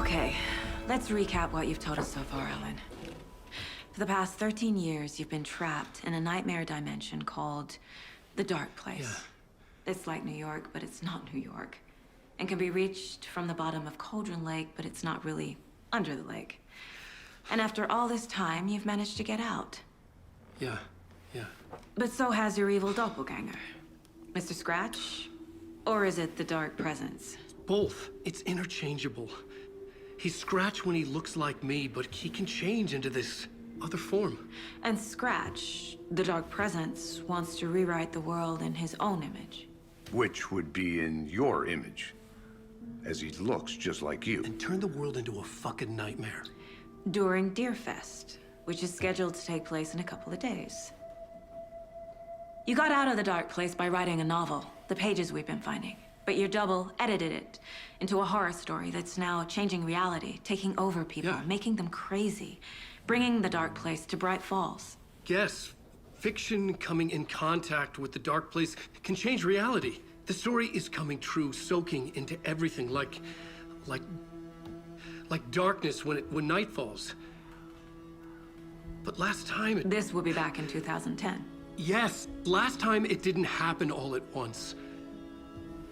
Okay, let's recap what you've told us so far, Ellen. For the past 13 years, you've been trapped in a nightmare dimension called the Dark Place. Yeah. It's like New York, but it's not New York. And can be reached from the bottom of Cauldron Lake, but it's not really under the lake. And after all this time, you've managed to get out. Yeah. But so has your evil doppelganger. Mr. Scratch? Or is it the Dark Presence? Both. It's interchangeable. He's Scratch when he looks like me, but he can change into this other form. And Scratch, the Dark Presence, wants to rewrite the world in his own image. Which would be in your image, as he looks just like you. And turn the world into a fucking nightmare. During Deerfest, which is scheduled to take place in a couple of days. You got out of the Dark Place by writing a novel, the pages we've been finding. But your double edited it into a horror story that's now changing reality, taking over people, making them crazy, bringing the Dark Place to Bright Falls. Yes, fiction coming in contact with the Dark Place can change reality. The story is coming true, soaking into everything like darkness when night falls. But last time This will be back in 2010. Yes, last time it didn't happen all at once.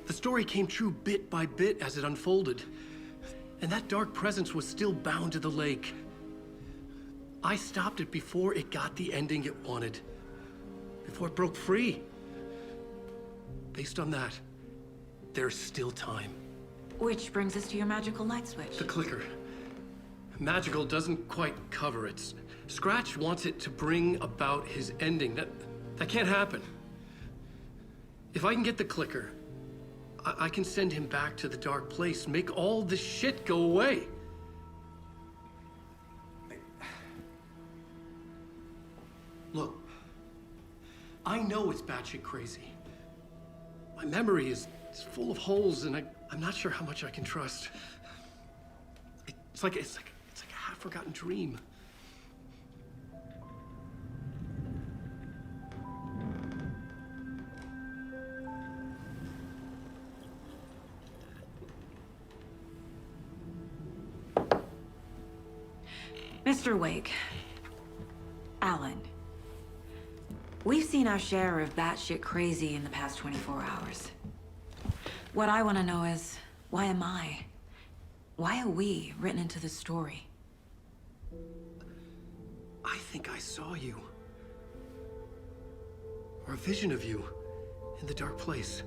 The story came true bit by bit as it unfolded. And that dark presence was still bound to the lake. I stopped it before it got the ending it wanted. Before it broke free. Based on that, there's still time. Which brings us to your magical light switch. The clicker. Magical doesn't quite cover it. Scratch wants it to bring about his ending. That can't happen. If I can get the clicker, I can send him back to the Dark Place, make all this shit go away. Look, I know it's batshit crazy. My memory is full of holes, and I'm not sure how much I can trust. It's like a half-forgotten dream. Mr. Wake, Alan, we've seen our share of batshit crazy in the past 24 hours. What I want to know is, why am I? Why are we written into the story? I think I saw you. Or a vision of you in the Dark Place.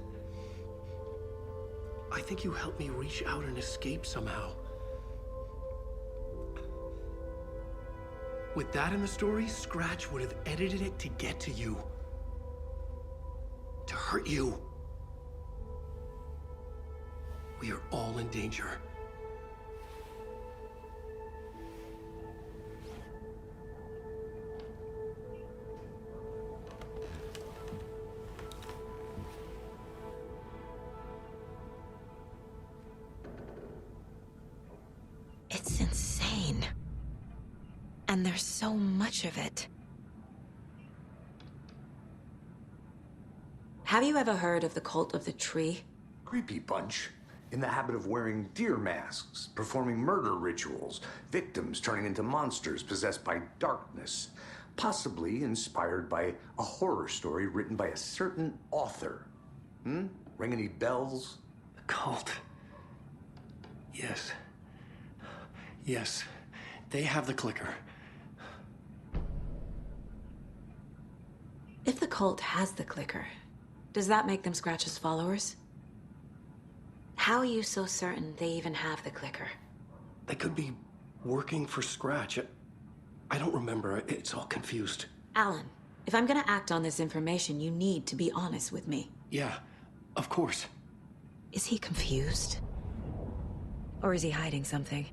I think you helped me reach out and escape somehow. With that in the story, Scratch would have edited it to get to you. To hurt you. We are all in danger. It's insane. And there's so much of it. Have you ever heard of the Cult of the Tree? Creepy bunch. In the habit of wearing deer masks, performing murder rituals, victims turning into monsters possessed by darkness, possibly inspired by a horror story written by a certain author. Ring any bells? The cult. Yes. Yes. They have the clicker. If the cult has the clicker, does that make them Scratch's followers? How are you so certain they even have the clicker? They could be working for Scratch. I don't remember. It's all confused. Alan, if I'm gonna act on this information, you need to be honest with me. Yeah, of course. Is he confused? Or is he hiding something?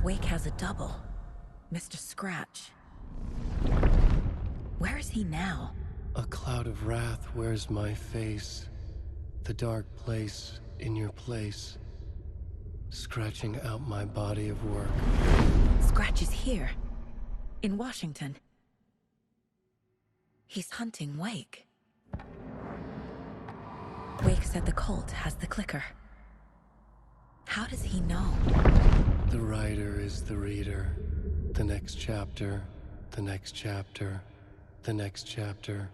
Wake has a double. Mr. Scratch. Where is he now? A cloud of wrath wears my face. The dark place in your place. Scratching out my body of work. Scratch is here. In Washington. He's hunting Wake. Wake said the cult has the clicker. How does he know? The writer is the reader. The next chapter, the next chapter, the next chapter.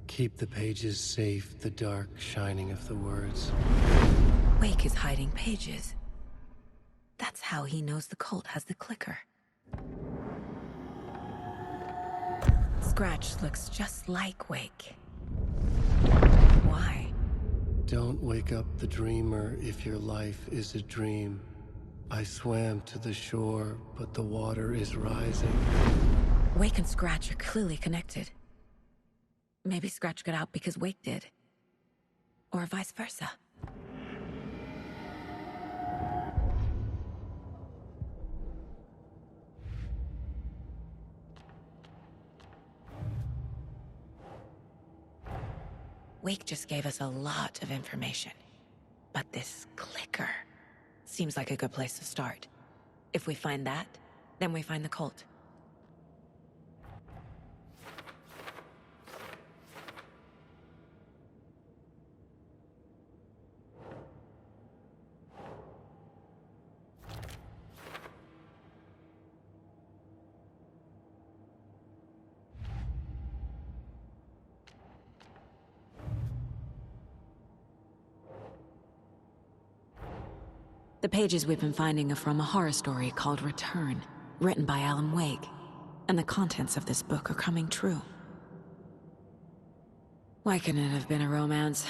Keep the pages safe, the dark shining of the words. Wake is hiding pages. That's how he knows the cult has the clicker. Scratch looks just like Wake. Why? Don't wake up the dreamer if your life is a dream. I swam to the shore, but the water is rising. Wake and Scratch are clearly connected. Maybe Scratch got out because Wake did. Or vice versa. Wake just gave us a lot of information. But this clicker seems like a good place to start. If we find that, then we find the cult. The pages we've been finding are from a horror story called Return, written by Alan Wake, and the contents of this book are coming true. Why couldn't it have been a romance?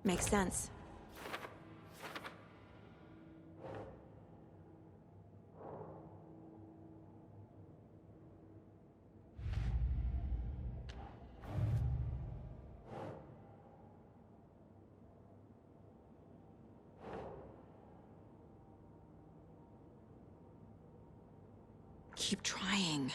Makes sense. Keep trying.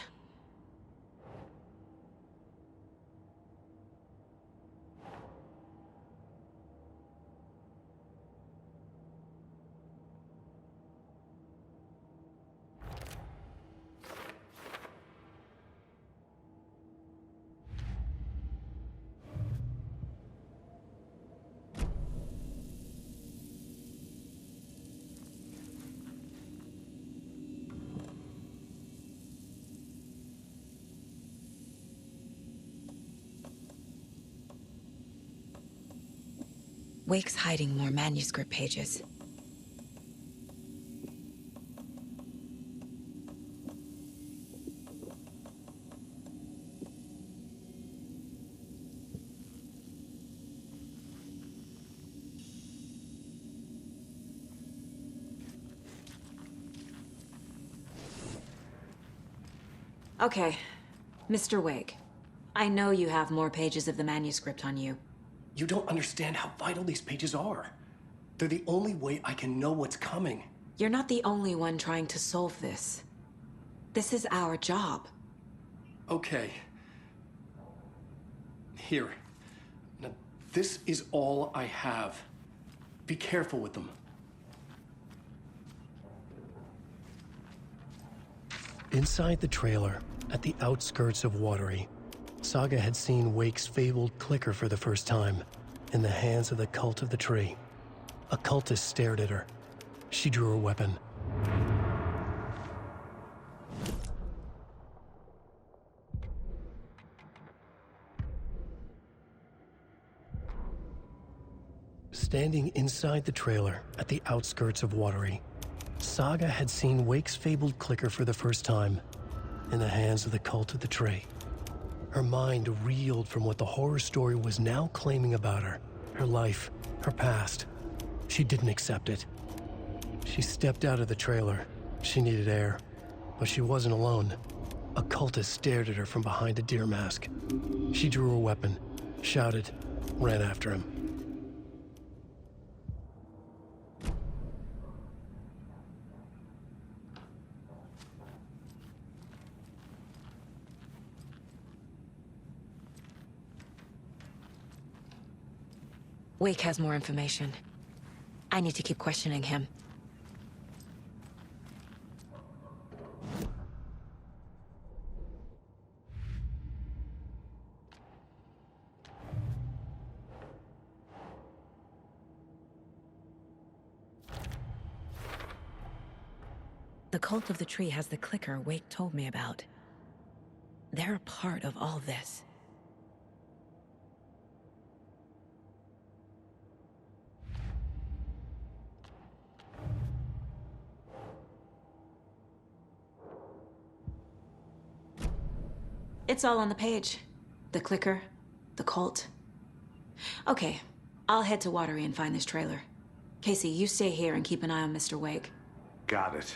Wake's hiding more manuscript pages. Okay, Mr. Wake. I know you have more pages of the manuscript on you. You don't understand how vital these pages are. They're the only way I can know what's coming. You're not the only one trying to solve this. This is our job. Okay. Here. Now, this is all I have. Be careful with them. Inside the trailer, at the outskirts of Watery, Saga had seen Wake's fabled clicker for the first time, in the hands of the Cult of the Tree. A cultist stared at her. She drew her weapon. Standing inside the trailer, at the outskirts of Watery, Saga had seen Wake's fabled clicker for the first time, in the hands of the Cult of the Tree. Her mind reeled from what the horror story was now claiming about her, her life, her past. She didn't accept it. She stepped out of the trailer. She needed air, but she wasn't alone. A cultist stared at her from behind a deer mask. She drew her weapon, shouted, ran after him. Wake has more information. I need to keep questioning him. The Cult of the Tree has the clicker Wake told me about. They're a part of all this. It's all on the page. The clicker, the cult. Okay, I'll head to Watery and find this trailer. Casey, you stay here and keep an eye on Mr. Wake. Got it.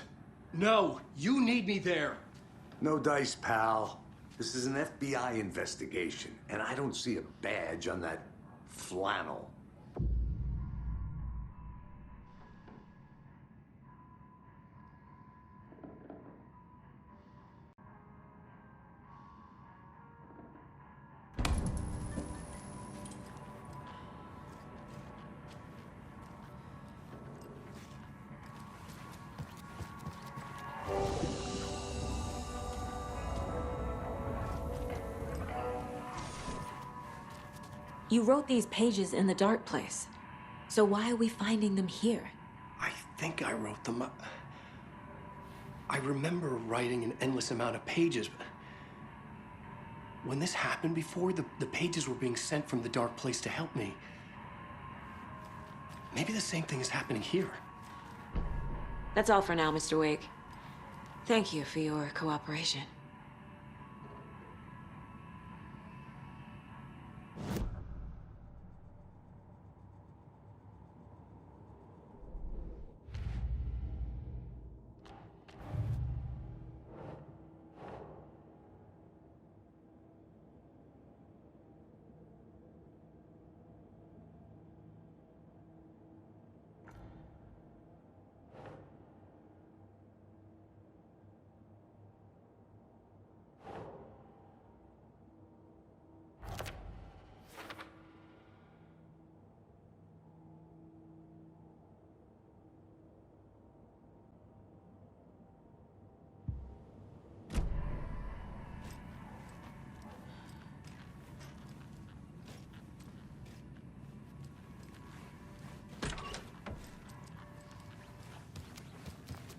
No, you need me there. No dice, pal. This is an FBI investigation, and I don't see a badge on that flannel. You wrote these pages in the dark place. So why are we finding them here? I think I wrote them. I remember writing an endless amount of pages. But when this happened before, the pages were being sent from the dark place to help me. Maybe the same thing is happening here. That's all for now, Mr. Wake. Thank you for your cooperation.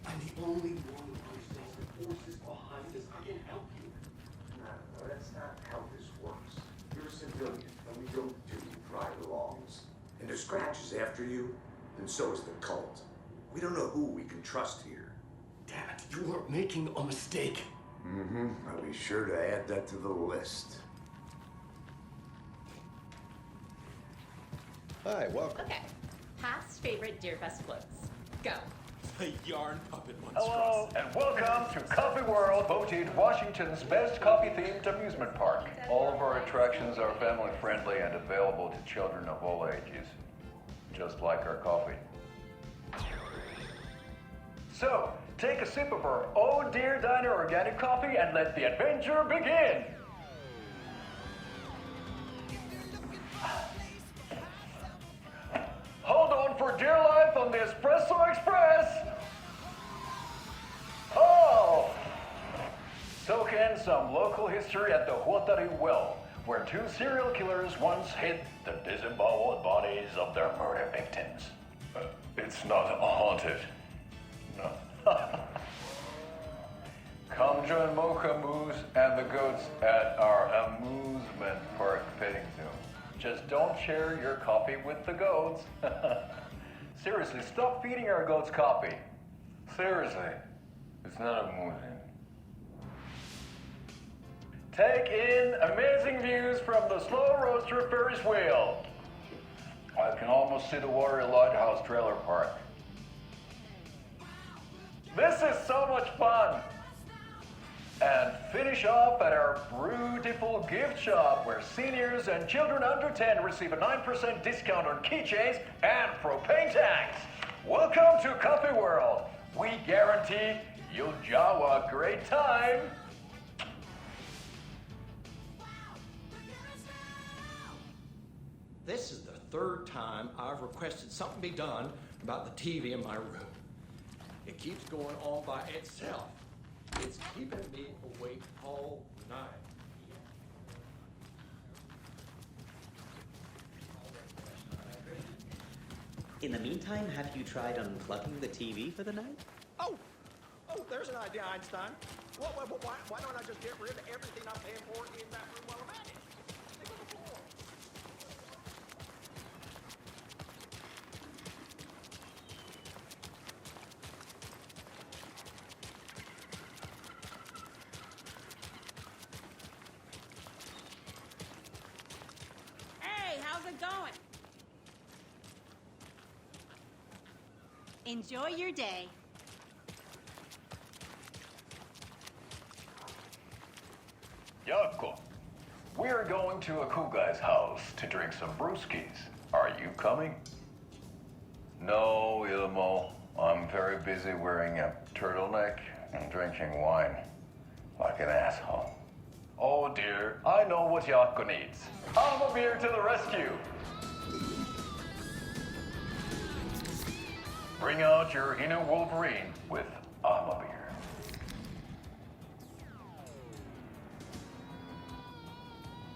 I'm the only one who understands the forces behind this. I can help you. No, that's not how this works. You're a civilian, and we don't do ride-alongs. And to Scratch is after you, and so is the cult. We don't know who we can trust here. Damn it, you are making a mistake. Mm-hmm. I'll be sure to add that to the list. Hi, welcome. Okay. Past favorite Deerfest floats. Go. The yarn puppet Hello, monstrosity. and welcome to Coffee World, voted Washington's best coffee-themed amusement park. All of our attractions are family-friendly and available to children of all ages, just like our coffee. So, take a sip of our Oh Dear Diner organic coffee and let the adventure begin! Hold on for dear life on the Espresso Express! Oh! Soak in some local history at the Watery well, where two serial killers once hid the disemboweled bodies of their murder victims. It's not haunted. No. Come join Mocha Moose and the goats at our amusement park petting zoo. Just don't share your coffee with the goats. Seriously, stop feeding our goats coffee. Seriously, it's not amusing. Take in amazing views from the slow roaster Ferris wheel. I can almost see the Watery Lighthouse trailer park. This is so much fun! And finish off at our beautiful gift shop where seniors and children under 10 receive a 9% discount on keychains and propane tanks. Welcome to Coffee World. We guarantee you'll jaw a great time. This is the third time I've requested something be done about the TV in my room. It keeps going on by itself. It's keeping me awake all night. In the meantime, have you tried unplugging the TV for the night? Oh, there's an idea, Einstein. Why don't I just get rid of everything I'm paying for in that room while I'm at it? Stick on the floor. Hey, how's it going? Enjoy your day. Yako, we're going to a cool guy's house to drink some brewskis. Are you coming? No, Ilmo. I'm very busy wearing a turtleneck and drinking wine like an asshole. Oh dear, I know what Yako needs. I'm here to the rescue. Bring out your inner Wolverine with Beer.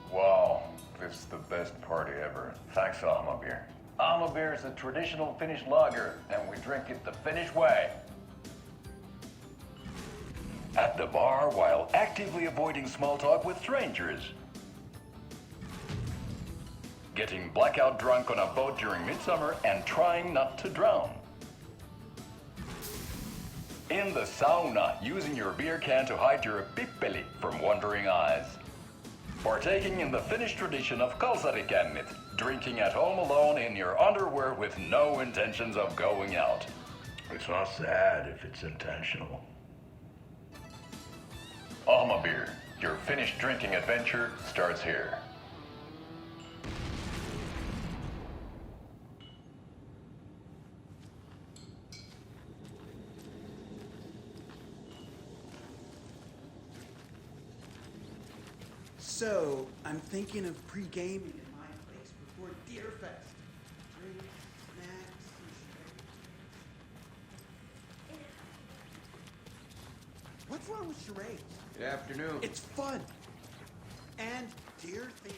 Wow, this is the best party ever. Thanks, Beer. Beer is a traditional Finnish lager, and we drink it the Finnish way. At the bar while actively avoiding small talk with strangers. Getting blackout drunk on a boat during midsummer and trying not to drown. In the sauna, using your beer can to hide your pippeli from wandering eyes. Partaking in the Finnish tradition of kalsarikännit, drinking at home alone in your underwear with no intentions of going out. It's not sad if it's intentional. Beer, your Finnish drinking adventure starts here. So, I'm thinking of pre-gaming in my place before Deerfest. Drinks, snacks, and charades. What's wrong with charades? Good afternoon. It's fun. And deer-themed.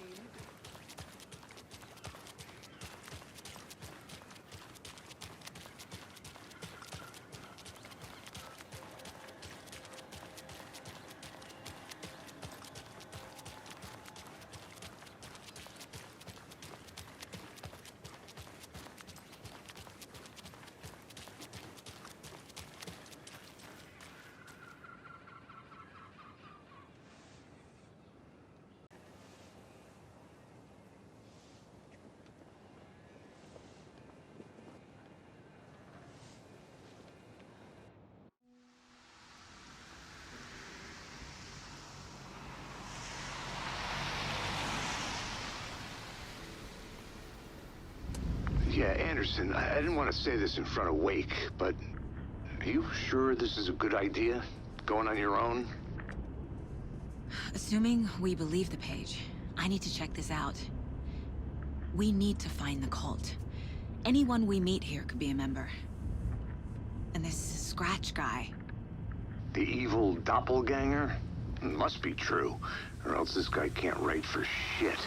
Anderson, I didn't want to say this in front of Wake, but are you sure this is a good idea? Going on your own? Assuming we believe the page, I need to check this out. We need to find the cult. Anyone we meet here could be a member. And this Scratch guy. The evil doppelganger? Must be true, or else this guy can't write for shit.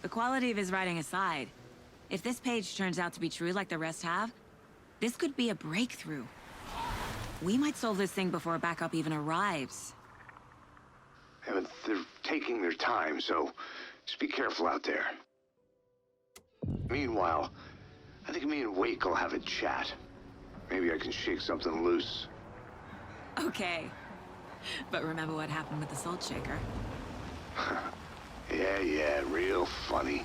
The quality of his writing aside, if this page turns out to be true like the rest have, this could be a breakthrough. We might solve this thing before backup even arrives. Yeah, but they're taking their time, so just be careful out there. Meanwhile, I think me and Wake will have a chat. Maybe I can shake something loose. Okay. But remember what happened with the Salt Shaker? Yeah, real funny.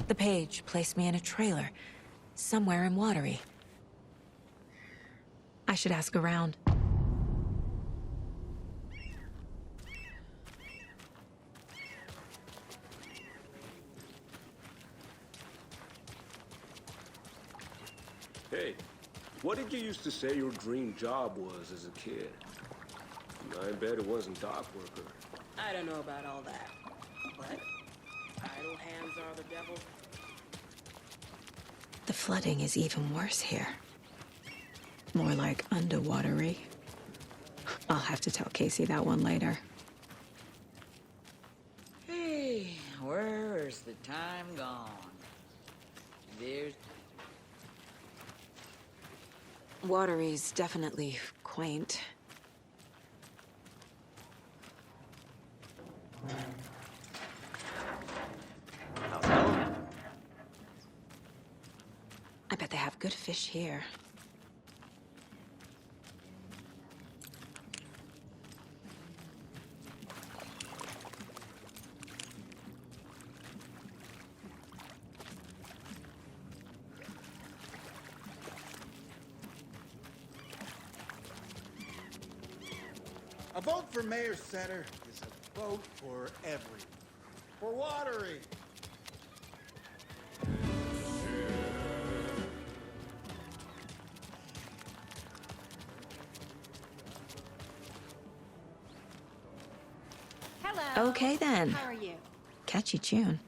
The page placed me in a trailer, somewhere in Watery. I should ask around. Hey, what did you used to say your dream job was as a kid? I bet it wasn't dock worker. I don't know about all that. But idle hands are the devil. The flooding is even worse here. More like underwatery. I'll have to tell Casey that one later. Hey, where's the time gone? There's... Watery's definitely quaint. I bet they have good fish here. A vote for Mayor Center is a vote for everyone. For Watery. Hello. Okay then. How are you? Catchy tune.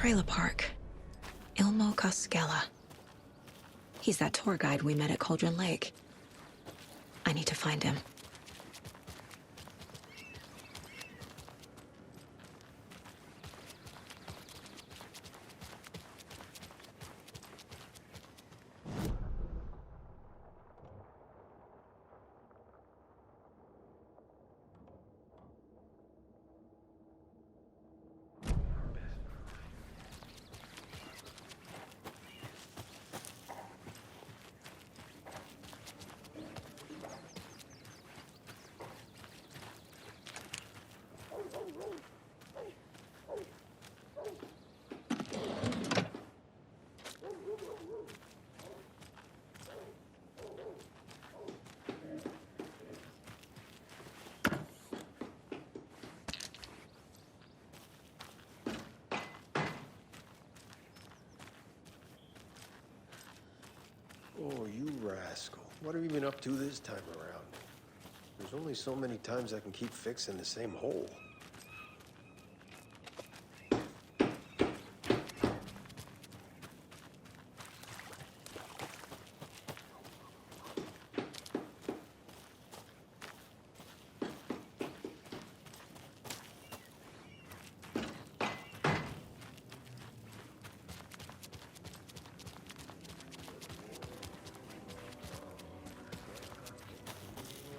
trailer park. Ilmo Koskela. He's that tour guide we met at Cauldron Lake. I need to find him. Oh, you rascal. What have you been up to this time around? There's only so many times I can keep fixing the same hole.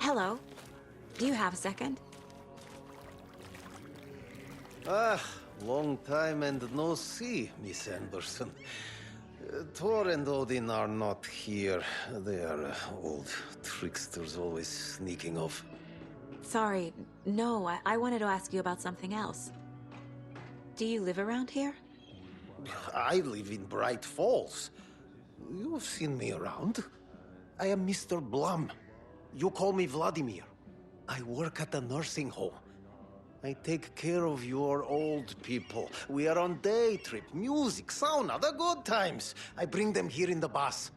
Hello. Do you have a second? Ah, long time and no see, Miss Anderson. Thor and Odin are not here. They are old tricksters always sneaking off. Sorry. No, I wanted to ask you about something else. Do you live around here? I live in Bright Falls. You've seen me around. I am Mr. Blum. You call me Vladimir. I work at a nursing home. I take care of your old people. We are on day trip, music, sauna, the good times. I bring them here in the bus.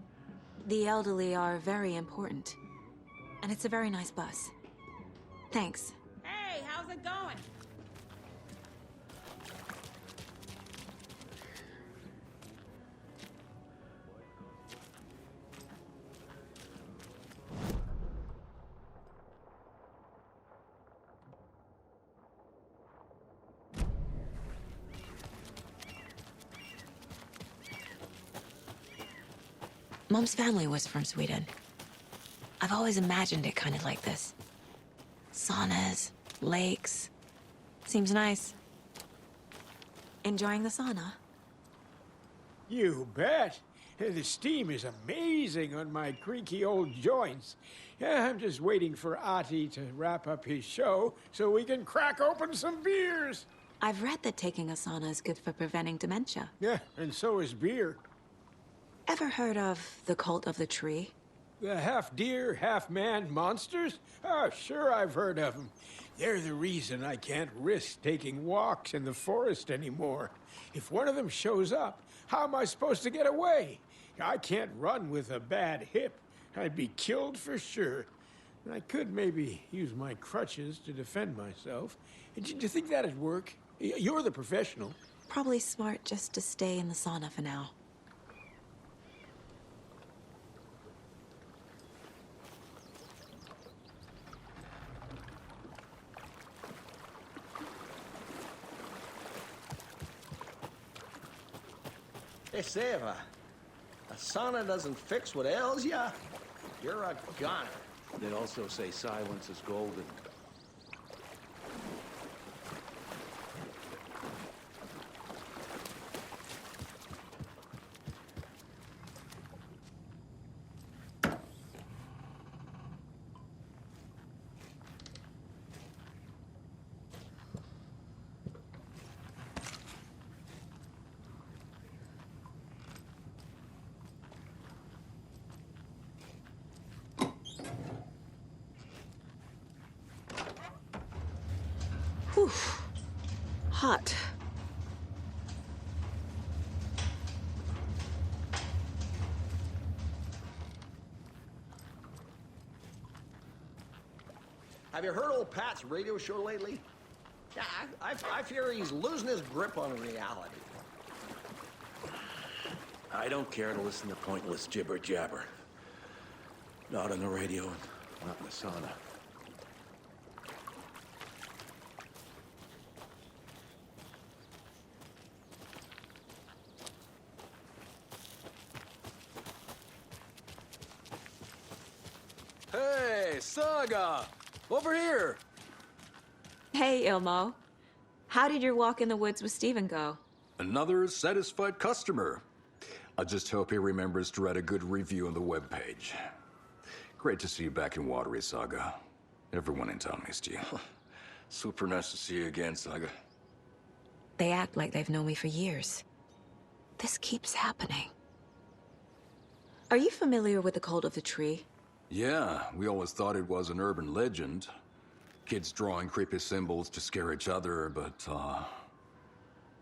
The elderly are very important. And it's a very nice bus. Thanks. Hey, how's it going? Mom's family was from Sweden. I've always imagined it kind of like this. Saunas, lakes. Seems nice. Enjoying the sauna? You bet. The steam is amazing on my creaky old joints. Yeah, I'm just waiting for Ati to wrap up his show so we can crack open some beers. I've read that taking a sauna is good for preventing dementia. Yeah, and so is beer. Ever heard of the cult of the tree? The half-deer, half-man monsters? Oh, sure I've heard of them. They're the reason I can't risk taking walks in the forest anymore. If one of them shows up, how am I supposed to get away? I can't run with a bad hip. I'd be killed for sure. I could maybe use my crutches to defend myself. Do you think that'd work? You're the professional. Probably smart just to stay in the sauna for now. They say if a sauna doesn't fix what ails ya, you're a goner. They'd also say silence is golden. Whew. Hot. Have you heard old Pat's radio show lately? Yeah, I fear he's losing his grip on reality. I don't care to listen to pointless jibber-jabber. Not on the radio, not in the sauna. Hey, Saga! Over here! Hey, Ilmo. How did your walk in the woods with Steven go? Another satisfied customer. I just hope he remembers to write a good review on the webpage. Great to see you back in Watery, Saga. Everyone in town missed you. Super nice to see you again, Saga. They act like they've known me for years. This keeps happening. Are you familiar with the cult of the tree? Yeah, we always thought it was an urban legend. Kids drawing creepy symbols to scare each other, but,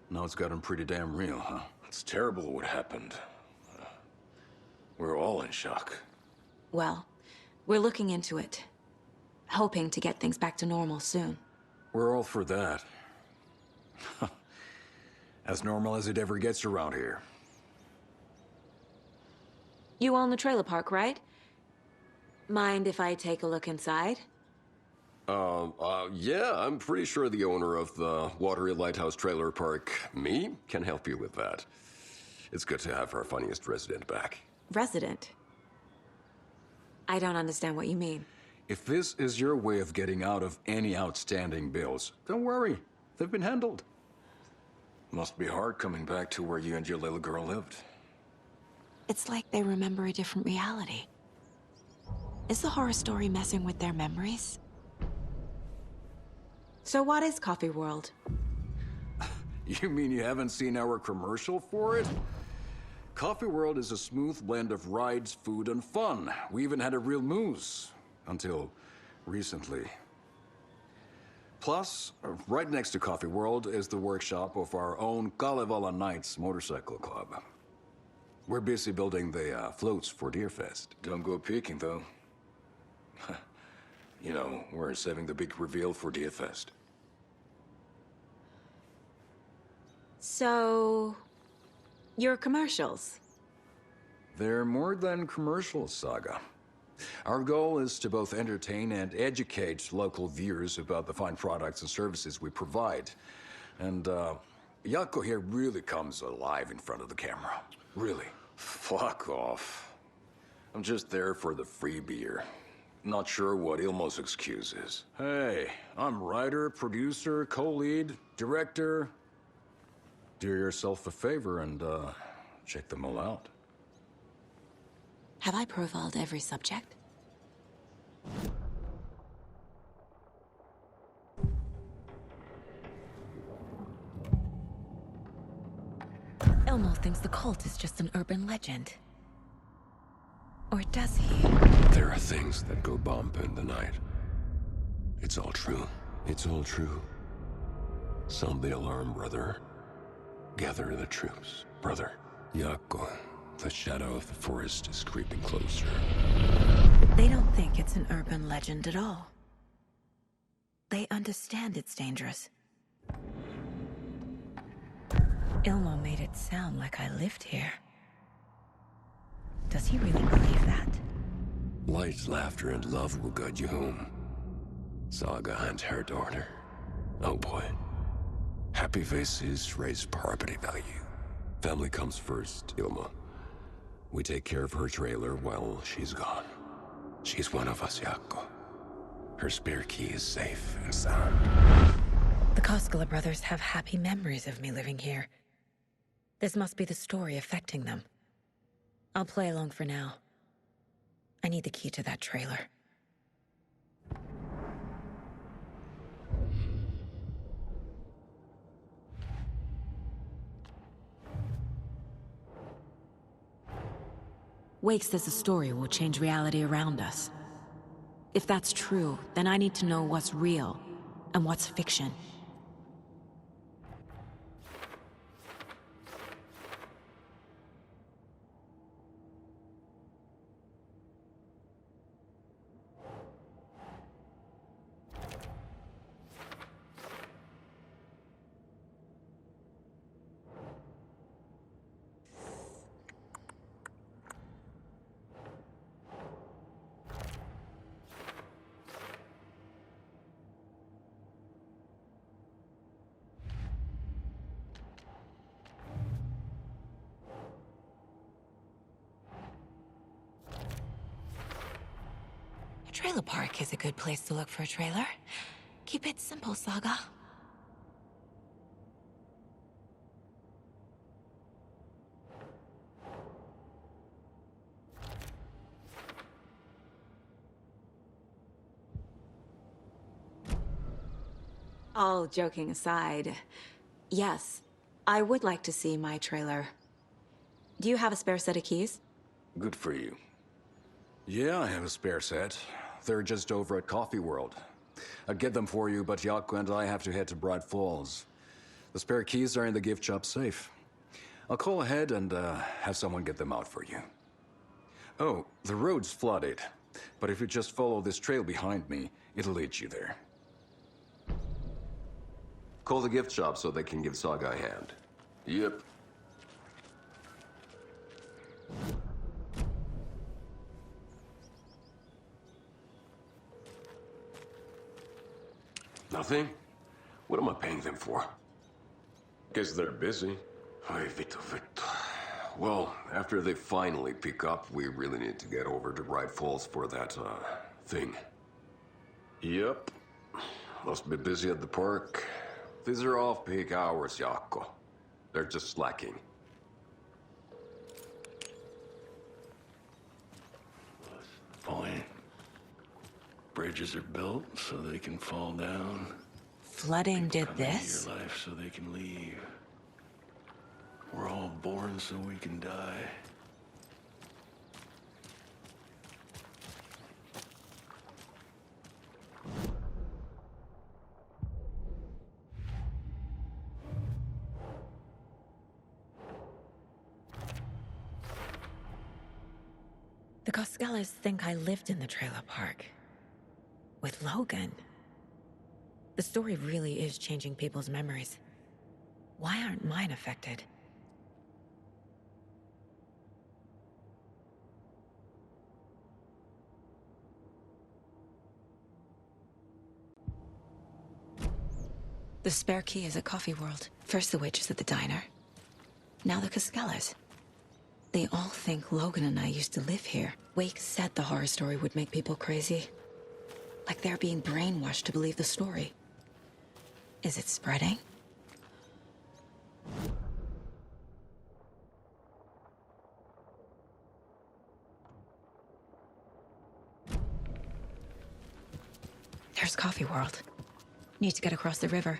now it's gotten pretty damn real, huh? It's terrible what happened. We're all in shock. Well, we're looking into it. Hoping to get things back to normal soon. We're all for that. As normal as it ever gets around here. You own the trailer park, right? Mind if I take a look inside? Yeah, I'm pretty sure the owner of the Watery Lighthouse Trailer Park, me, can help you with that. It's good to have our funniest resident back. Resident? I don't understand what you mean. If this is your way of getting out of any outstanding bills, don't worry. They've been handled. Must be hard coming back to where you and your little girl lived. It's like they remember a different reality. Is the horror story messing with their memories? So what is Coffee World? You mean you haven't seen our commercial for it? Coffee World is a smooth blend of rides, food, and fun. We even had a real moose. Until recently. Plus, right next to Coffee World is the workshop of our own Kalevala Knights Motorcycle Club. We're busy building the floats for Deerfest. Don't go peeking, though. You know, we're saving the big reveal for Deerfest. So... your commercials? They're more than commercials, Saga. Our goal is to both entertain and educate local viewers about the fine products and services we provide. And, Yako here really comes alive in front of the camera. Really. Fuck off. I'm just there for the free beer. Not sure what Ilmo's excuse is. Hey, I'm writer, producer, co-lead, director. Do yourself a favor and, check them all out. Have I profiled every subject? Ilmo thinks the cult is just an urban legend. Or does he? There are things that go bump in the night. It's all true. It's all true. Sound the alarm, brother. Gather the troops, brother. Yako, the shadow of the forest is creeping closer. They don't think it's an urban legend at all. They understand it's dangerous. Ilmo made it sound like I lived here. Does he really believe that? Light, laughter, and love will guide you home. Saga and her daughter. Oh boy. Happy faces raise property value. Family comes first, Ilma. We take care of her trailer while she's gone. She's one of us, Yako. Her spare key is safe and sound. The Koskela brothers have happy memories of me living here. This must be the story affecting them. I'll play along for now. I need the key to that trailer. Wake says the story will change reality around us. If that's true, then I need to know what's real and what's fiction. trailer park is a good place to look for a trailer. Keep it simple, Saga. All joking aside, yes, I would like to see my trailer. Do you have a spare set of keys? Good for you. Yeah, I have a spare set. They're just over at Coffee World. I'd get them for you, but Yaku and I have to head to Bright Falls. The spare keys are in the gift shop safe. I'll call ahead and have someone get them out for you. Oh, the road's flooded, but if you just follow this trail behind me, it'll lead you there. Call the gift shop so they can give Saga a hand. Yep. Nothing? What am I paying them for? Guess they're busy. Ay, Vito. Well, after they finally pick up, we really need to get over to Bright Falls for that, thing. Yep. Must be busy at the park. These are off-peak hours, Jaakko. They're just slacking. Fine. Bridges are built so they can fall down. Flooding did Come into this? your life so they can leave. We're all born so we can die. The Costellas think I lived in the trailer park. With Logan. The story really is changing people's memories. Why aren't mine affected? The spare key is at Coffee World. First the witches at the diner. Now the Costellas. They all think Logan and I used to live here. Wake said the horror story would make people crazy. Like they're being brainwashed to believe the story. Is it spreading? There's Coffee World. Need to get across the river.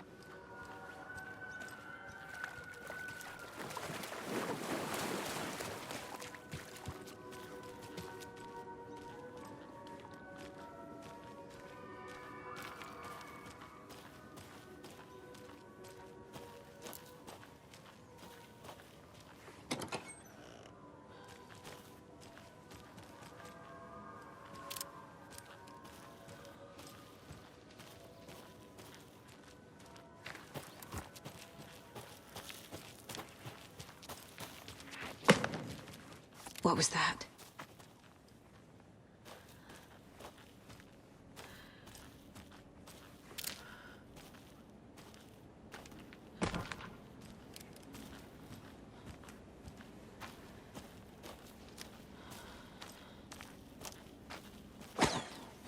What was that?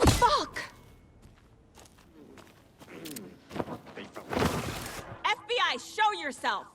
Fuck! FBI, show yourself!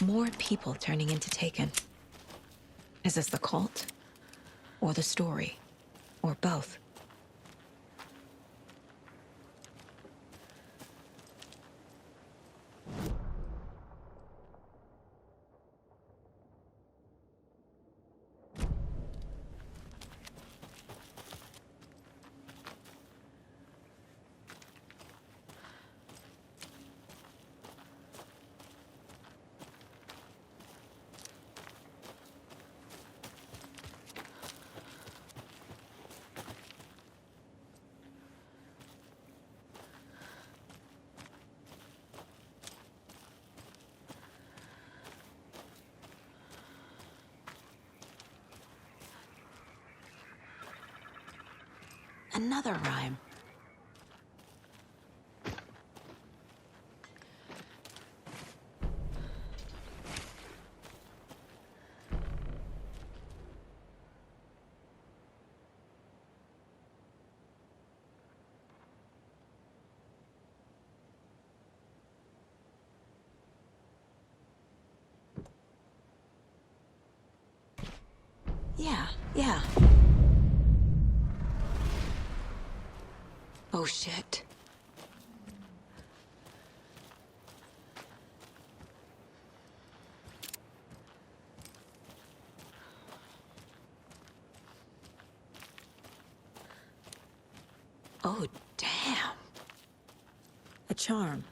More people turning into Taken. Is this the cult? Or the story? Or both? Another rhyme. Yeah. Oh, shit. Oh, damn. A charm.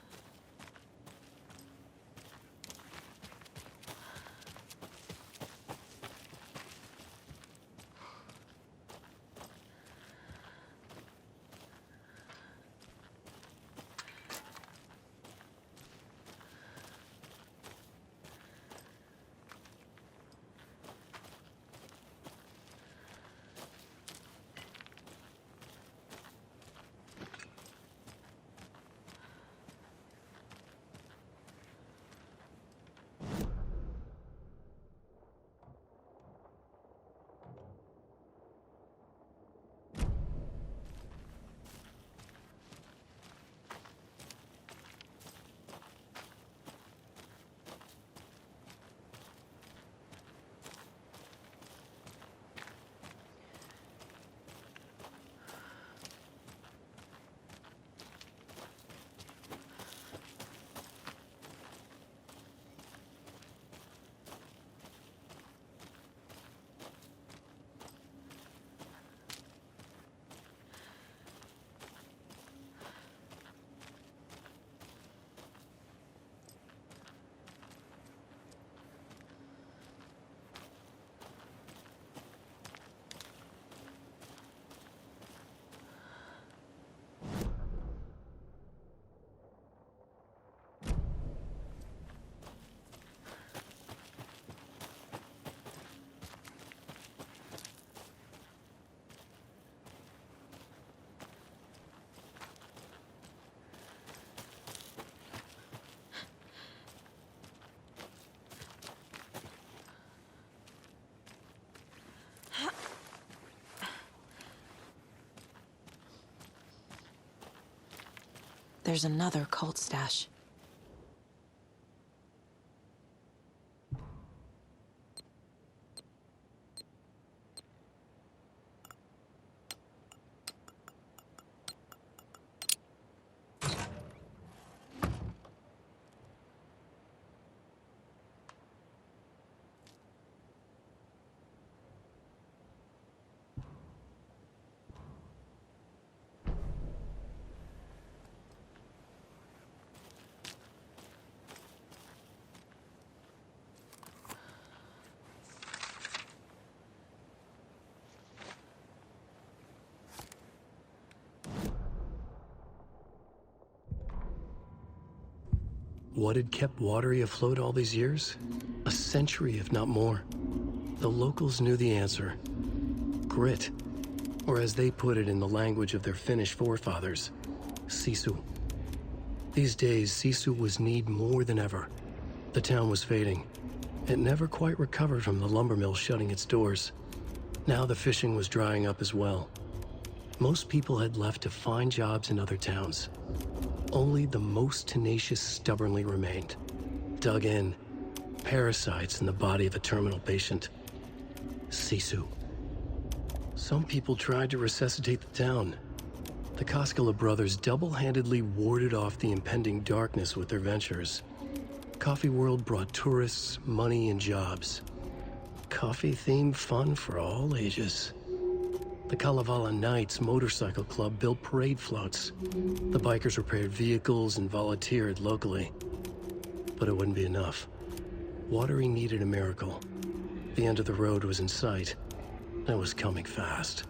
There's another cult stash. What had kept Watery afloat all these years? A century, if not more. The locals knew the answer. Grit. Or as they put it in the language of their Finnish forefathers, sisu. These days, sisu was needed more than ever. The town was fading. It never quite recovered from the lumber mill shutting its doors. Now the fishing was drying up as well. Most people had left to find jobs in other towns. Only the most tenacious stubbornly remained. Dug in, parasites in the body of a terminal patient. Sisu. Some people tried to resuscitate the town. The Koskela brothers double-handedly warded off the impending darkness with their ventures. Coffee World brought tourists, money, and jobs. Coffee-themed fun for all ages. The Kalevala Knights Motorcycle Club built parade floats. The bikers repaired vehicles and volunteered locally. But it wouldn't be enough. Watery needed a miracle. The end of the road was in sight. And it was coming fast.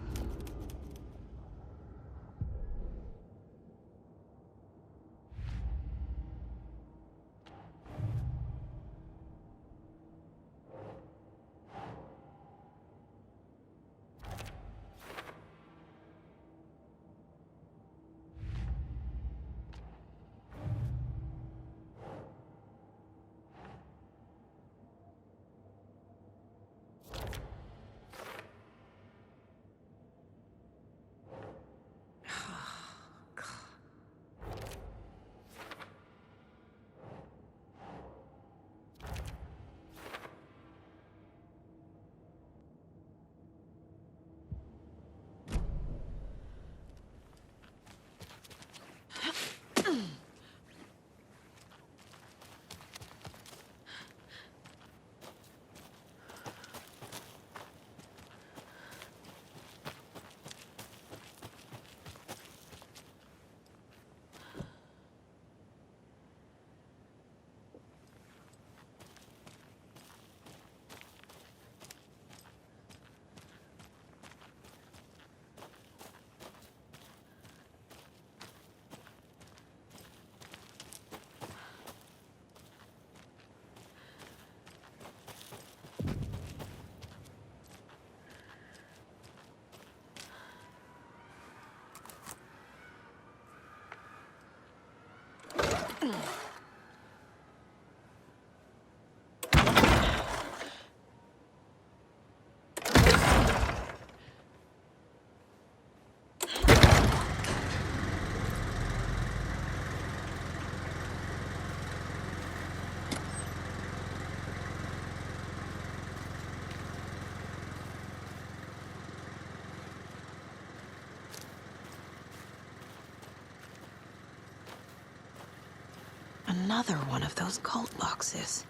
Another one of those cult boxes.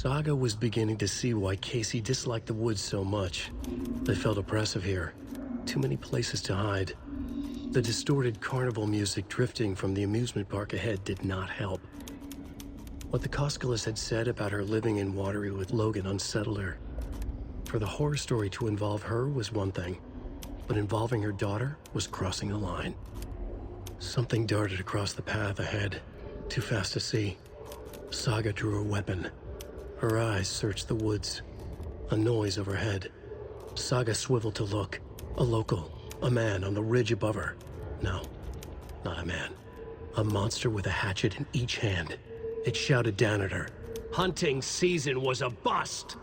Saga was beginning to see why Casey disliked the woods so much. They felt oppressive here. Too many places to hide. The distorted carnival music drifting from the amusement park ahead did not help. What the Koskalis had said about her living in Watery with Logan unsettled her. For the horror story to involve her was one thing, but involving her daughter was crossing a line. Something darted across the path ahead, too fast to see. Saga drew her weapon. Her eyes searched the woods. A noise overhead. Saga swiveled to look. A local. A man on the ridge above her. No, not a man. A monster with a hatchet in each hand. It shouted down at her. Hunting season was a bust!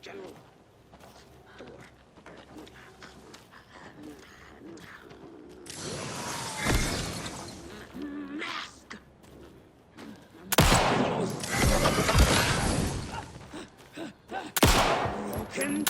General. Mask. Broken.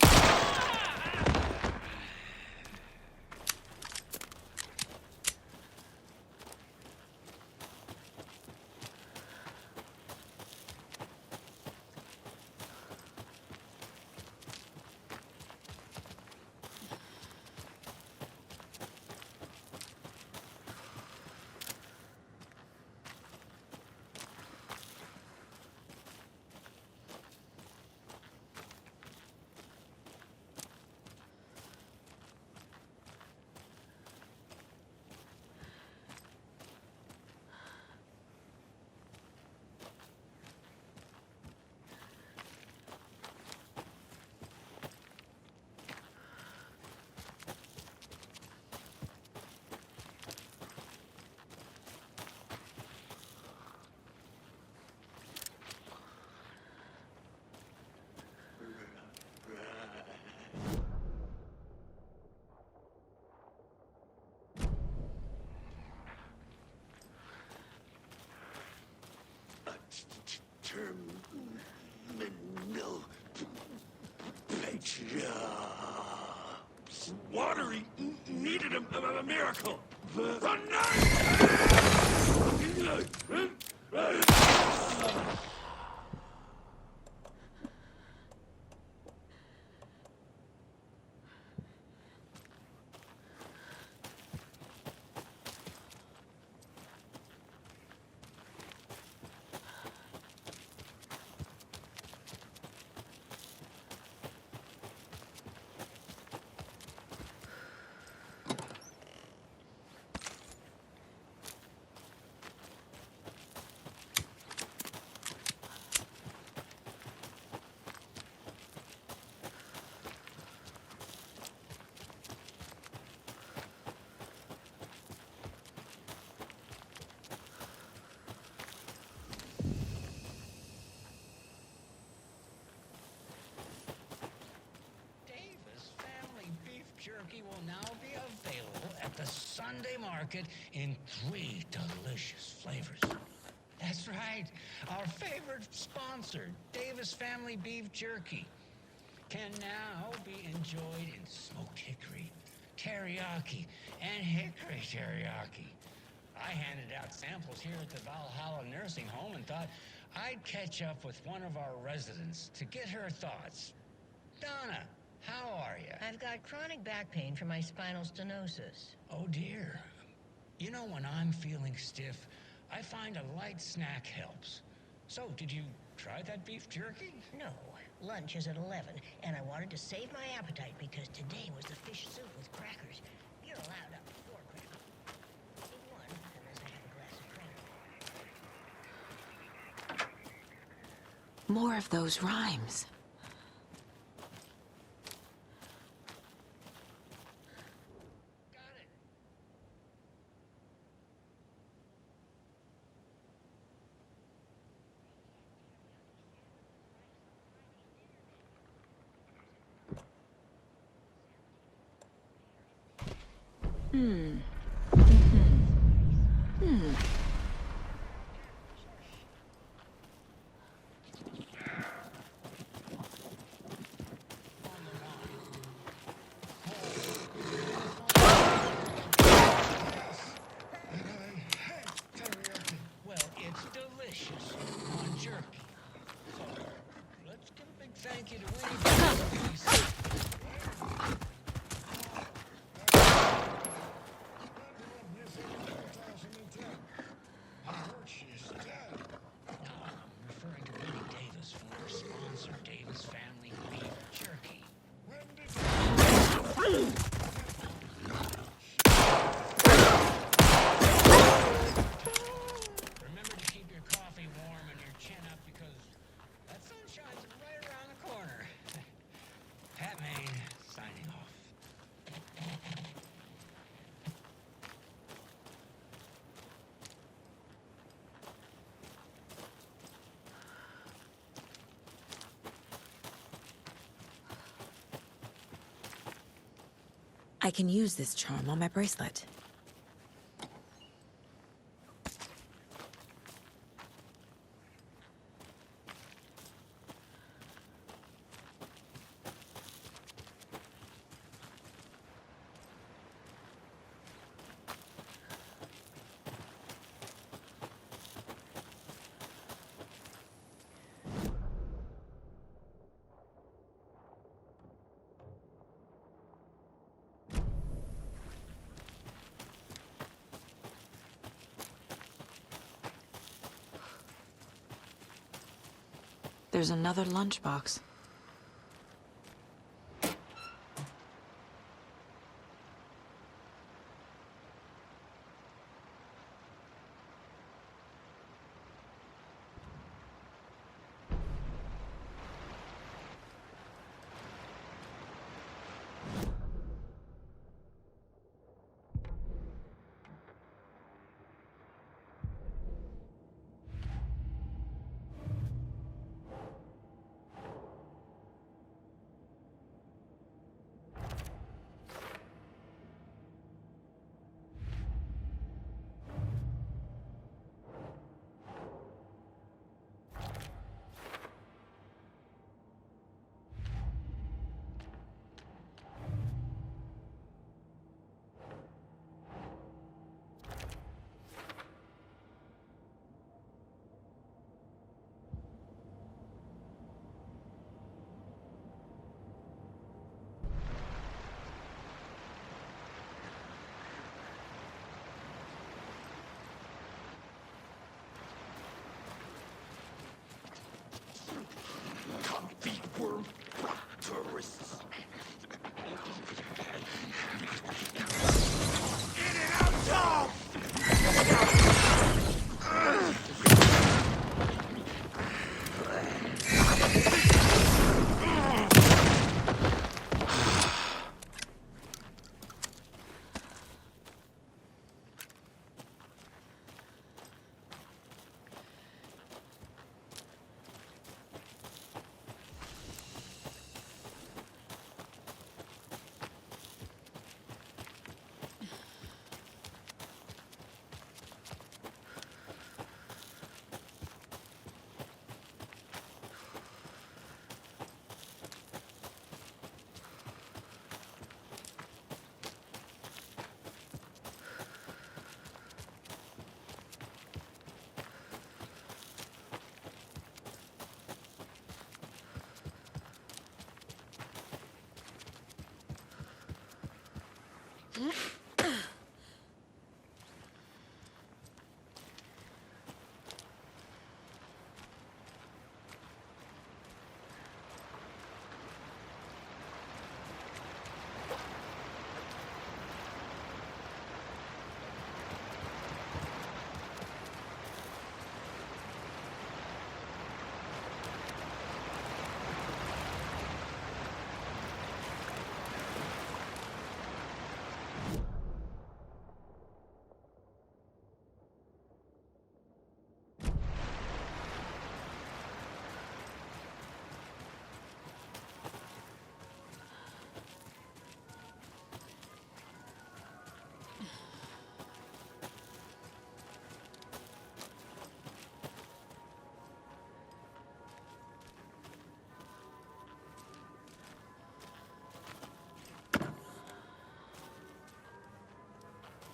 Terminal picture. Watery needed a miracle. The Jerky will now be available at the Sunday market in 3 delicious flavors. That's right, our favorite sponsor, Davis Family Beef Jerky, can now be enjoyed in smoked hickory, teriyaki, and hickory teriyaki. I handed out samples here at the Valhalla Nursing Home and thought I'd catch up with one of our residents to get her thoughts. Donna, how are you? I've got chronic back pain from my spinal stenosis. Oh, dear. You know, when I'm feeling stiff, I find a light snack helps. So, did you try that beef jerky? No. Lunch is at 11, and I wanted to save my appetite because today was the fish soup with crackers. You're allowed up to 4 crackers. Eat one, unless I have a glass of cranberry. More of those rhymes. Remember to keep your coffee warm and your chin up because that sun shines right around the corner. Pat Maine, signing off. I can use this charm on my bracelet. There's another lunchbox. Worm tourists. In and out, Tom!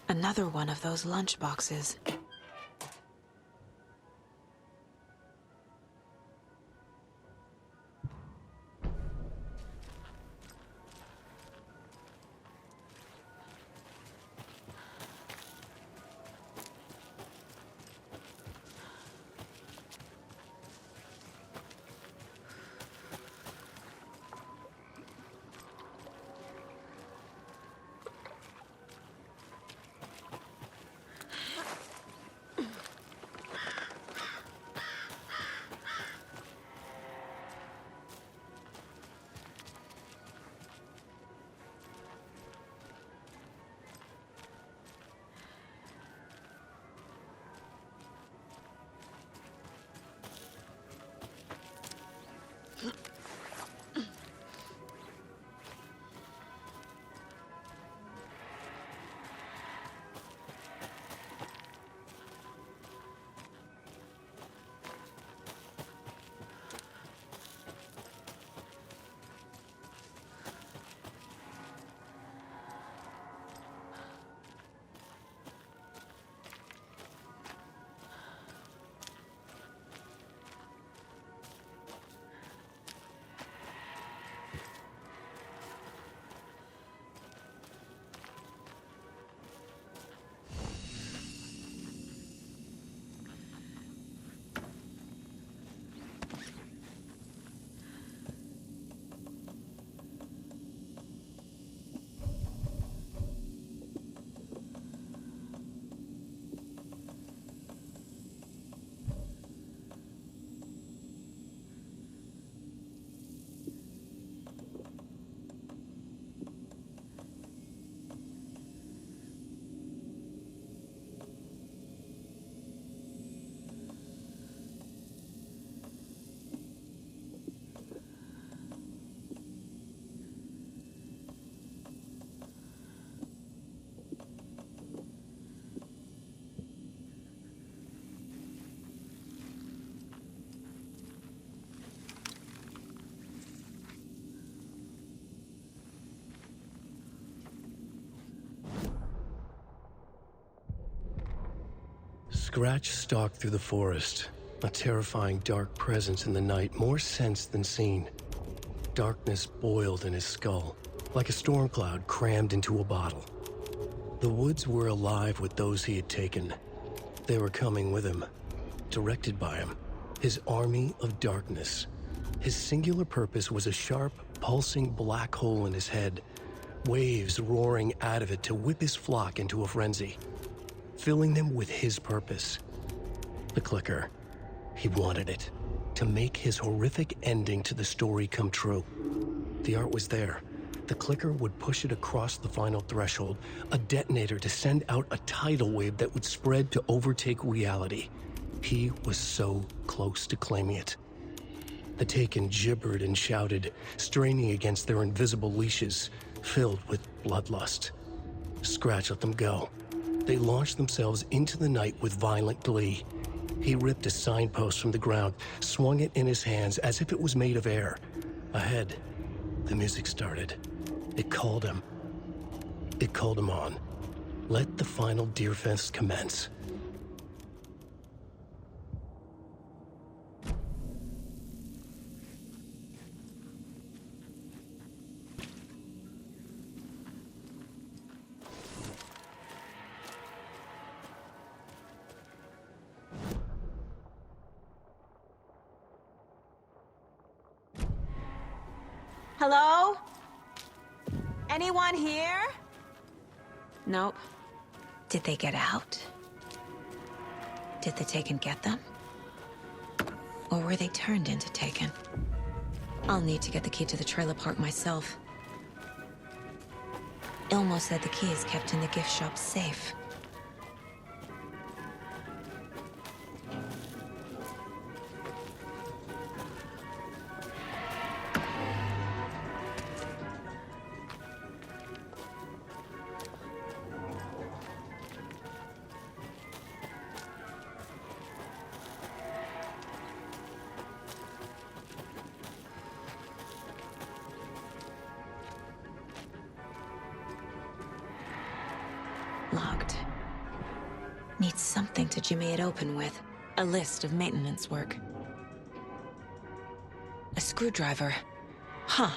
Another one of those lunchboxes. Scratch stalked through the forest, a terrifying dark presence in the night, more sensed than seen. Darkness boiled in his skull, like a storm cloud crammed into a bottle. The woods were alive with those he had taken. They were coming with him, directed by him, his army of darkness. His singular purpose was a sharp, pulsing black hole in his head, waves roaring out of it to whip his flock into a frenzy, filling them with his purpose. The clicker. He wanted it, to make his horrific ending to the story come true. The art was there. The clicker would push it across the final threshold, a detonator to send out a tidal wave that would spread to overtake reality. He was so close to claiming it. The Taken gibbered and shouted, straining against their invisible leashes, filled with bloodlust. Scratch let them go. They launched themselves into the night with violent glee. He ripped a signpost from the ground, swung it in his hands as if it was made of air. Ahead, the music started. It called him. It called him on. Let the final Deerfest commence. Hello? Anyone here? Nope. Did they get out? Did the Taken get them? Or were they turned into Taken? I'll need to get the key to the trailer park myself. Ilmo said the key is kept in the gift shop safe. Locked. Needs something to jimmy it open with. A list of maintenance work. A screwdriver. Huh.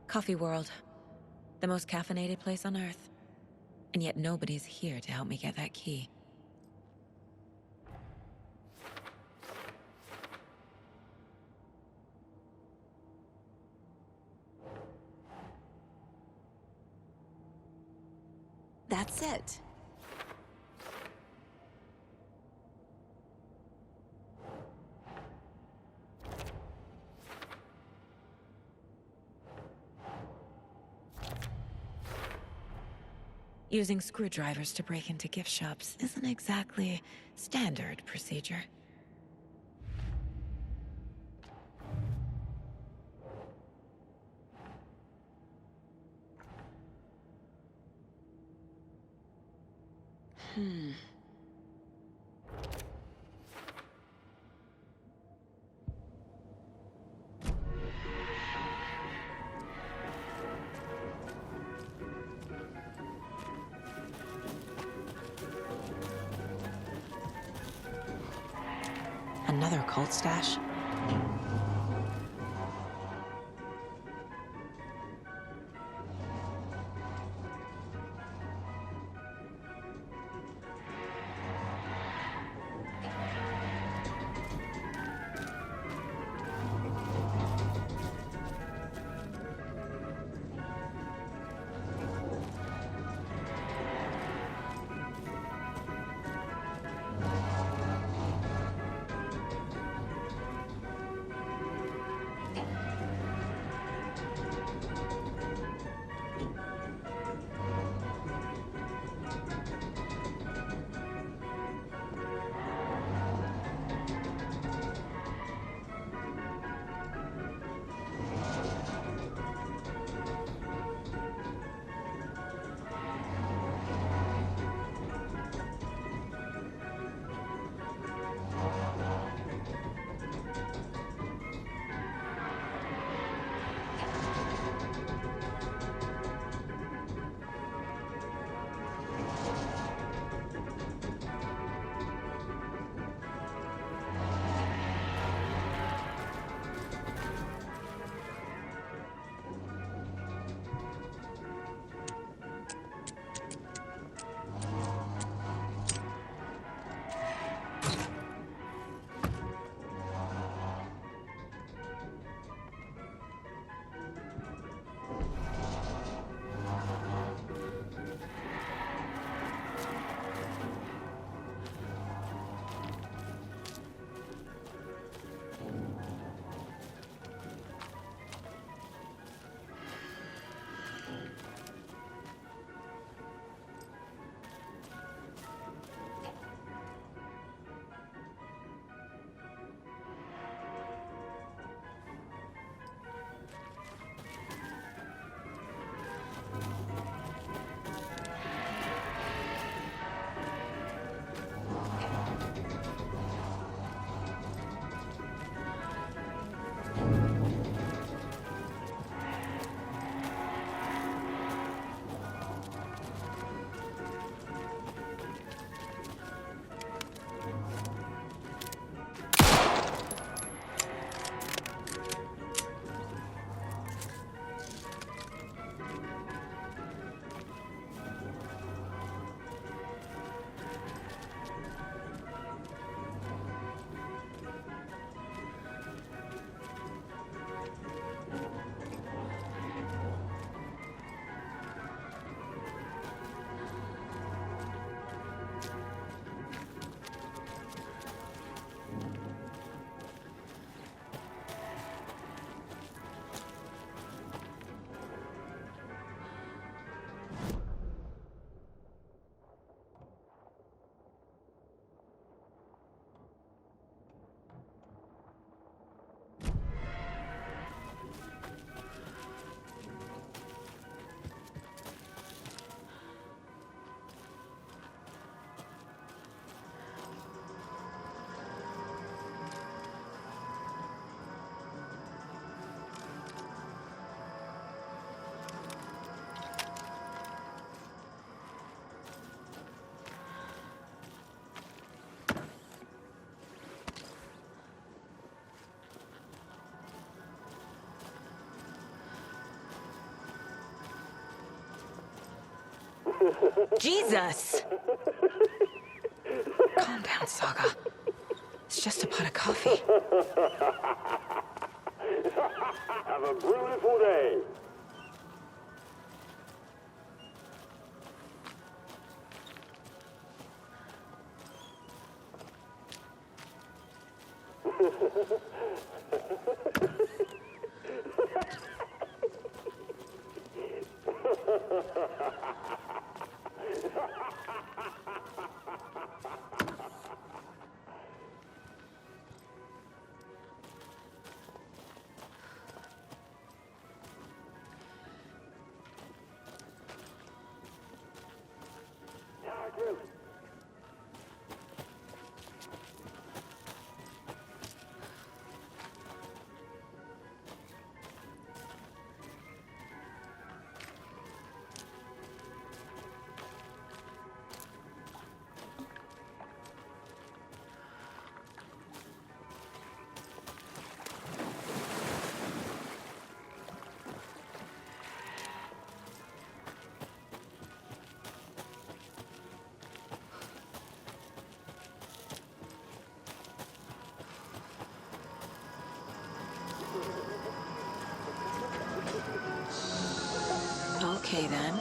Coffee World. The most caffeinated place on Earth. And yet nobody's here to help me get that key. That's it. Using screwdrivers to break into gift shops isn't exactly standard procedure. Another cult stash? Jesus! Calm down, Saga. It's just a pot of coffee. Have a beautiful day. Okay, then.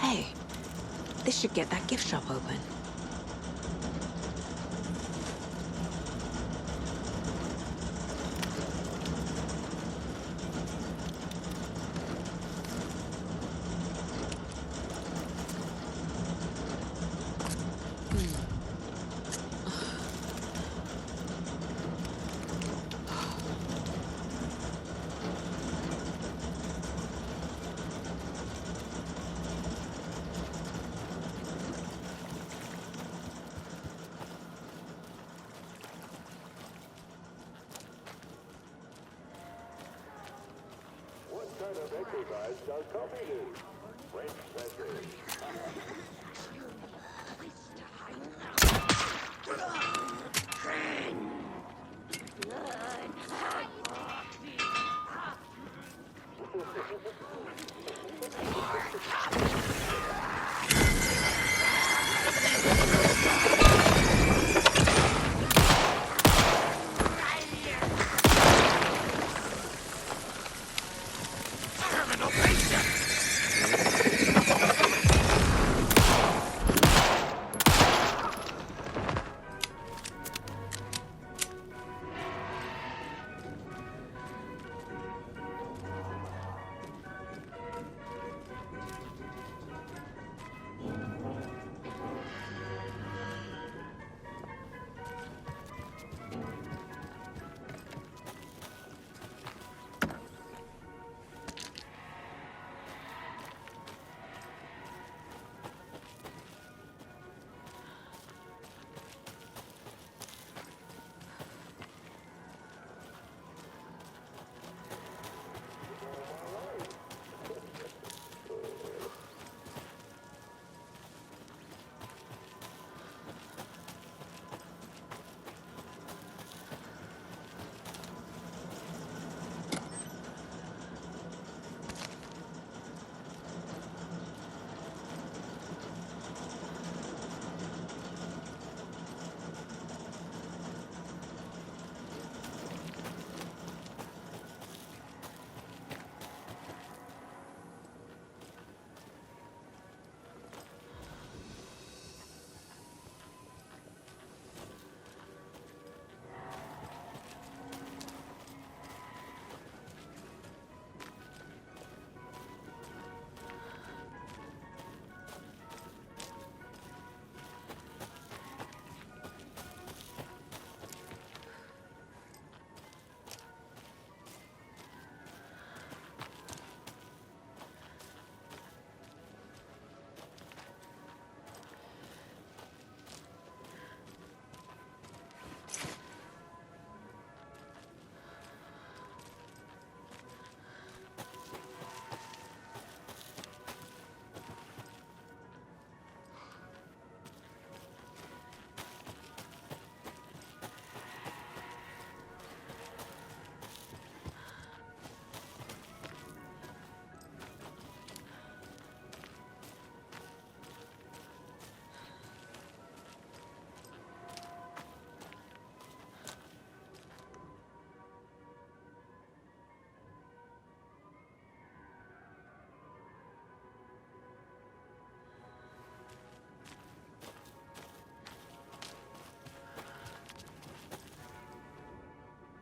Hey, this should get that gift shop open. Exercise does coffee do? French session.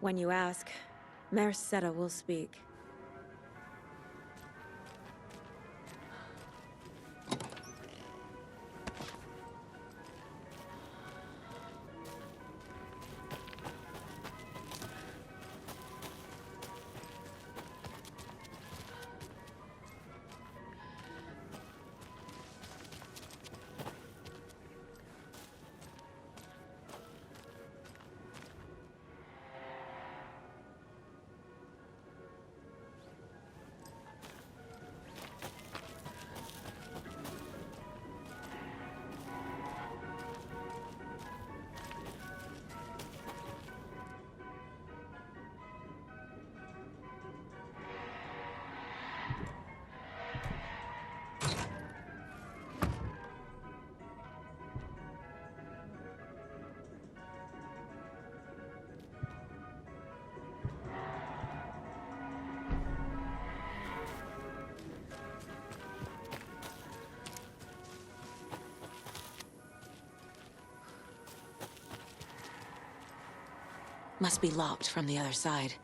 When you ask, Merceda will speak. Must be locked from the other side.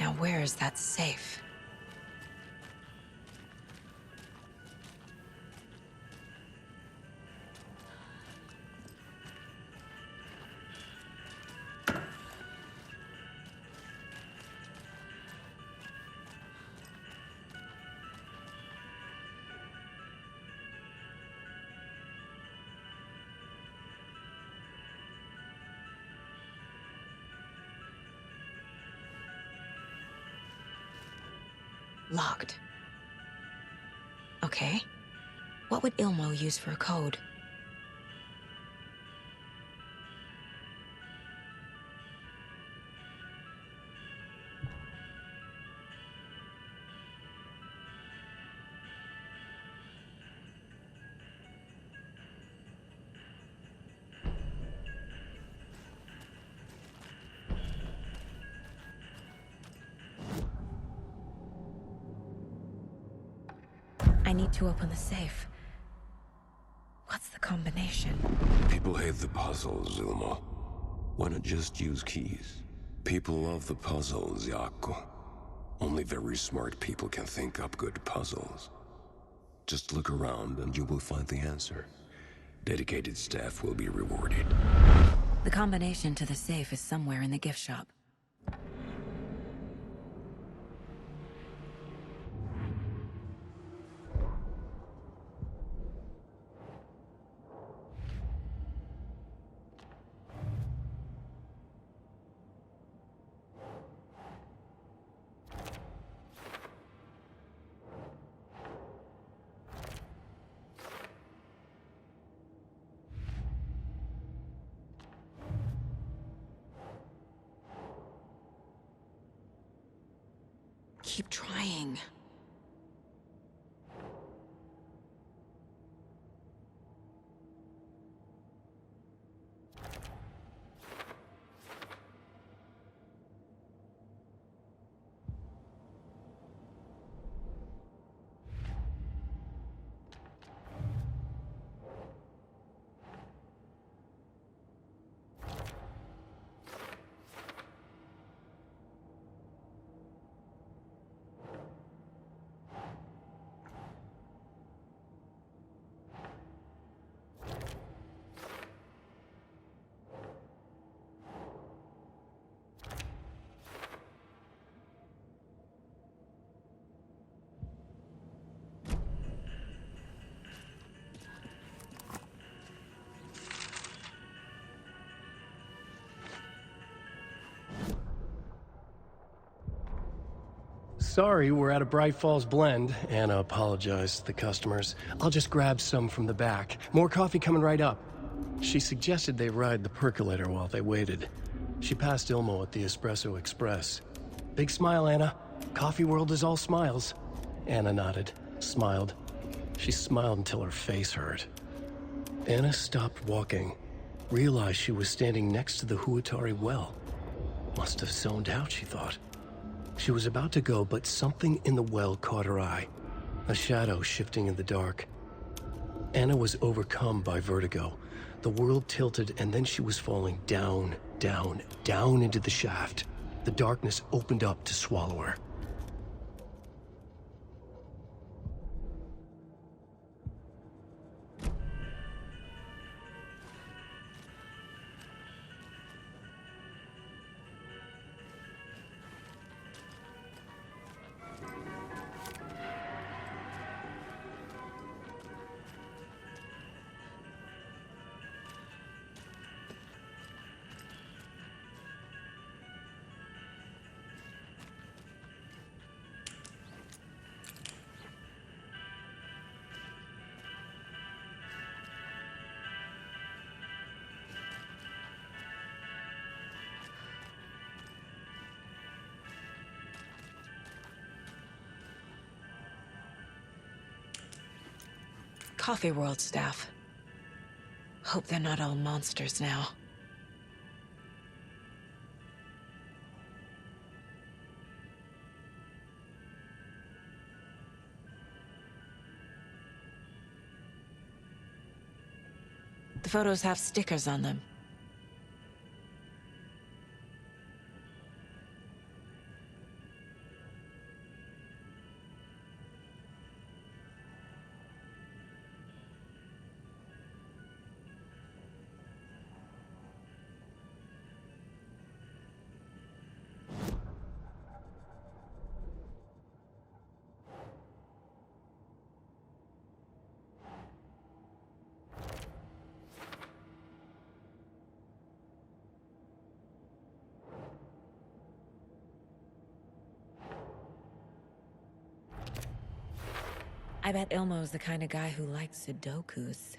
Now where is that safe? Locked. Okay. What would Ilmo use for a code? I need to open the safe. What's the combination? People hate the puzzles, Ilmo. Why not just use keys? People love the puzzles, Jaakko. Only very smart people can think up good puzzles. Just look around and you will find the answer. Dedicated staff will be rewarded. The combination to the safe is somewhere in the gift shop. Keep trying. Sorry, we're at a Bright Falls blend. Anna apologized to the customers. I'll just grab some from the back. More coffee coming right up. She suggested they ride the percolator while they waited. She passed Ilmo at the Espresso Express. Big smile, Anna. Coffee world is all smiles. Anna nodded, smiled. She smiled until her face hurt. Anna stopped walking, realized she was standing next to the Huatari well. Must have zoned out, she thought. She was about to go, but something in the well caught her eye. A shadow shifting in the dark. Anna was overcome by vertigo. The world tilted, and then she was falling down, down, down into the shaft. The darkness opened up to swallow her. Coffee World staff. Hope they're not all monsters now. The photos have stickers on them. I bet Ilmo's the kind of guy who likes Sudokus.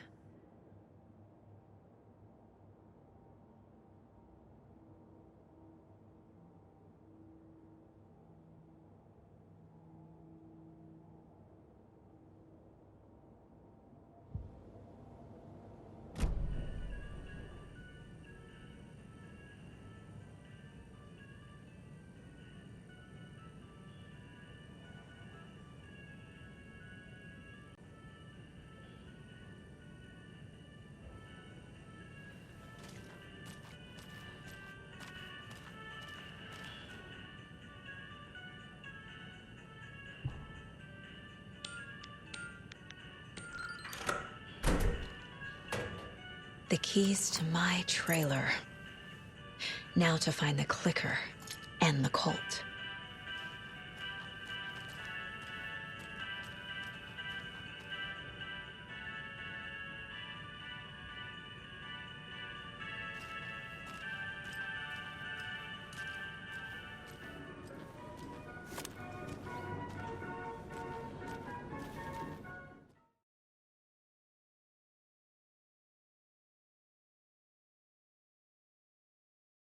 The keys to my trailer. Now to find the clicker and the Colt.